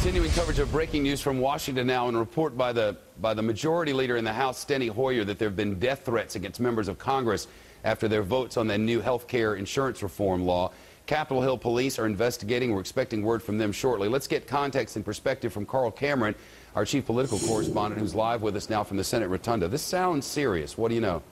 Continuing coverage of breaking news from Washington now, and a report by the majority leader in the House, Steny Hoyer, that there have been death threats against members of Congress after their votes on the new health care insurance reform law. Capitol Hill police are investigating. We're expecting word from them shortly. Let's get context and perspective from Karl Cameron, our chief political correspondent, who's live with us now from the Senate Rotunda. This sounds serious. What do you know?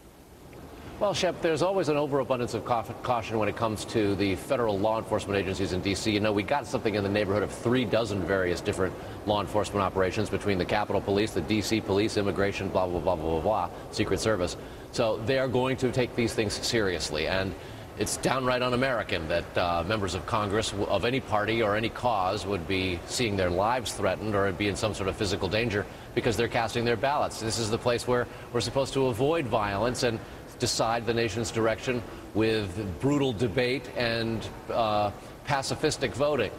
Well, Shep, there's always an overabundance of caution when it comes to the federal law enforcement agencies in D.C. You know, we got something in the neighborhood of 3 dozen various different law enforcement operations between the Capitol Police, the D.C. Police, Immigration, blah, blah, blah, blah, blah, blah, Secret Service. So they are going to take these things seriously. And it's downright un-American that members of Congress of any party or any cause would be seeing their lives threatened or be in some sort of physical danger because they're casting their ballots. This is the place where we're supposed to avoid violence and decide the nation's direction with brutal debate and pacifistic voting.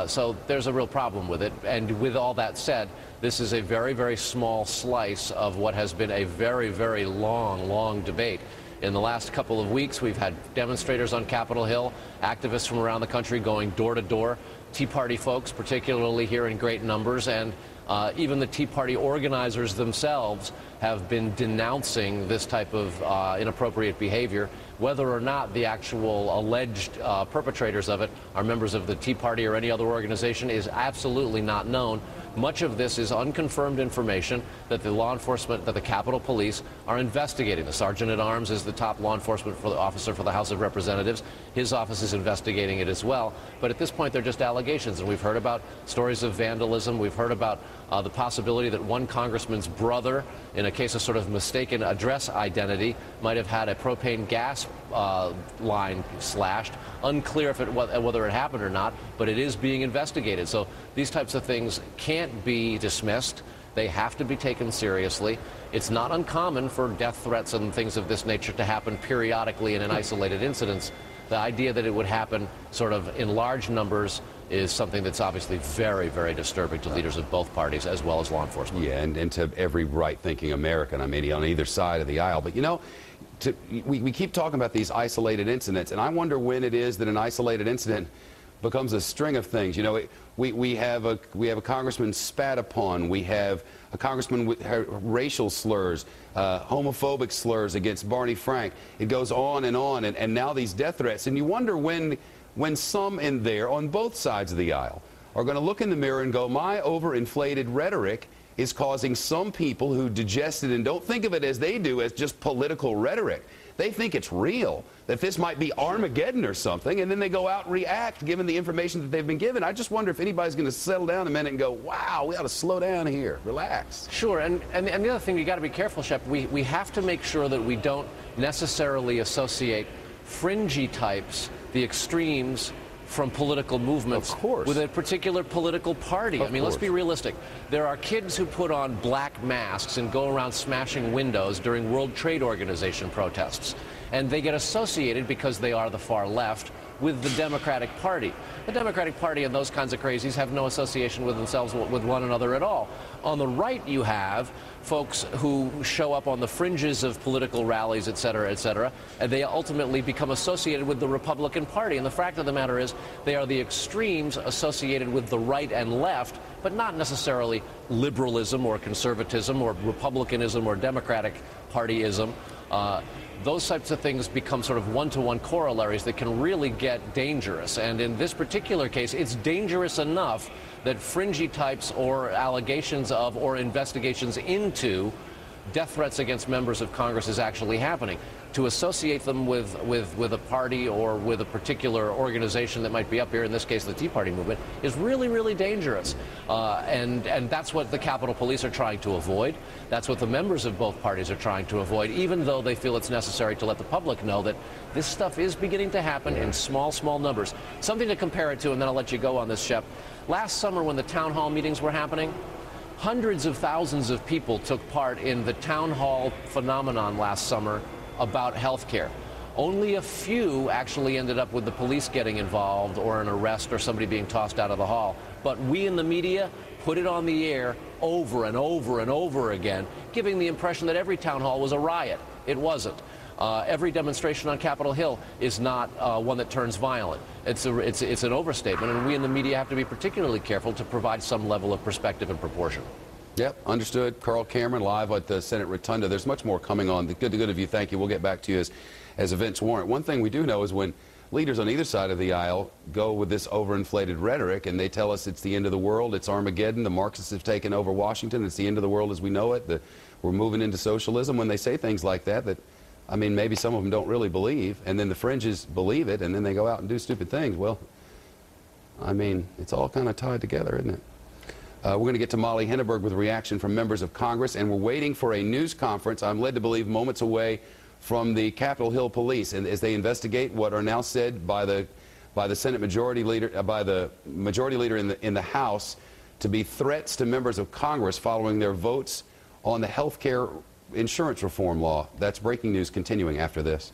So there's a real problem with it. And with all that said, this is a very, very small slice of what has been a very, very long debate. In the last couple of weeks, we've had demonstrators on Capitol Hill, activists from around the country going door to door, Tea Party folks, particularly here in great numbers, and even the Tea Party organizers themselves have been denouncing this type of inappropriate behavior. Whether or not the actual alleged perpetrators of it are members of the Tea Party or any other organization is absolutely not known. Much of this is unconfirmed information that the law enforcement, that the Capitol Police are investigating. The Sergeant at Arms is the top law enforcement officer for the House of Representatives. His office is investigating it as well. But at this point, they're just allegations. And we've heard about stories of vandalism. We've heard about the possibility that one congressman's brother, in a case of sort of mistaken address identity, might have had a propane gas line slashed. Unclear if whether it happened or not, but it is being investigated. So these types of things can't be dismissed. They have to be taken seriously. It's not uncommon for death threats and things of this nature to happen periodically and in isolated incidents. The idea that it would happen sort of in large numbers is something that's obviously very, very disturbing to leaders of both parties as well as law enforcement. Yeah, and to every right-thinking American, I mean, on either side of the aisle. But, you know, we keep talking about these isolated incidents, and I wonder when it is that an isolated incident becomes a string of things. You know, we have a congressman spat upon. We have a congressman with racial slurs, homophobic slurs against Barney Frank. It goes on, and now these death threats. And you wonder when some in there on both sides of the aisle are going to look in the mirror and go, my overinflated rhetoric is causing some people who digested and don't think of it as they do as just political rhetoric. They think it's real, that this might be Armageddon or something, and then they go out and react given the information that they've been given. I just wonder if anybody's going to settle down a minute and go, wow, we ought to slow down here, relax. Sure, and the other thing, you got to be careful, Shep, we have to make sure that we don't necessarily associate fringy types, the extremes, from political movements with a particular political party. I mean, let's be realistic. There are kids who put on black masks and go around smashing windows during World Trade Organization protests. And they get associated, because they are the far left, with the Democratic Party. The Democratic Party and those kinds of crazies have no association with themselves with one another at all. On the right, you have folks who show up on the fringes of political rallies, et cetera, and they ultimately become associated with the Republican Party. And the fact of the matter is, they are the extremes associated with the right and left, but not necessarily liberalism or conservatism or republicanism or Democratic Partyism. Those types of things become sort of one-to-one corollaries that can really get dangerous. And in this particular case, it's dangerous enough that fringy types or allegations of or investigations into death threats against members of Congress is actually happening. To associate them with a party or with a particular organization that might be up here, in this case the Tea Party movement, is really, really dangerous. And that's what the Capitol Police are trying to avoid. That's what the members of both parties are trying to avoid, even though they feel it's necessary to let the public know that this stuff is beginning to happen in small numbers. Something to compare it to, and then I'll let you go on this, Shep. Last summer, when the town hall meetings were happening, hundreds of thousands of people took part in the town hall phenomenon last summer about health care. Only a few actually ended up with the police getting involved or an arrest or somebody being tossed out of the hall. But we in the media put it on the air over and over and over again, giving the impression that every town hall was a riot. It wasn't. Every demonstration on Capitol Hill is not one that turns violent. It's an overstatement, and we in the media have to be particularly careful to provide some level of perspective and proportion. Yep, understood. Karl Cameron live at the Senate Rotunda. There's much more coming on. Good of you. Thank you. We'll get back to you as events warrant. One thing we do know is when leaders on either side of the aisle go with this overinflated rhetoric and they tell us it's the end of the world, it's Armageddon, the Marxists have taken over Washington, it's the end of the world as we know it, we're moving into socialism. When they say things like that, I mean, maybe some of them don't really believe, and then the fringes believe it, and then they go out and do stupid things. Well, I mean, it's all kind of tied together, isn't it? We're going to get to Molly Henneberg with a reaction from members of Congress, and we're waiting for a news conference, I'm led to believe moments away, from the Capitol Hill police, and as they investigate what are now said by the Senate Majority Leader, by the Majority Leader in the House, to be threats to members of Congress following their votes on the health care insurance reform law. That's breaking news continuing after this.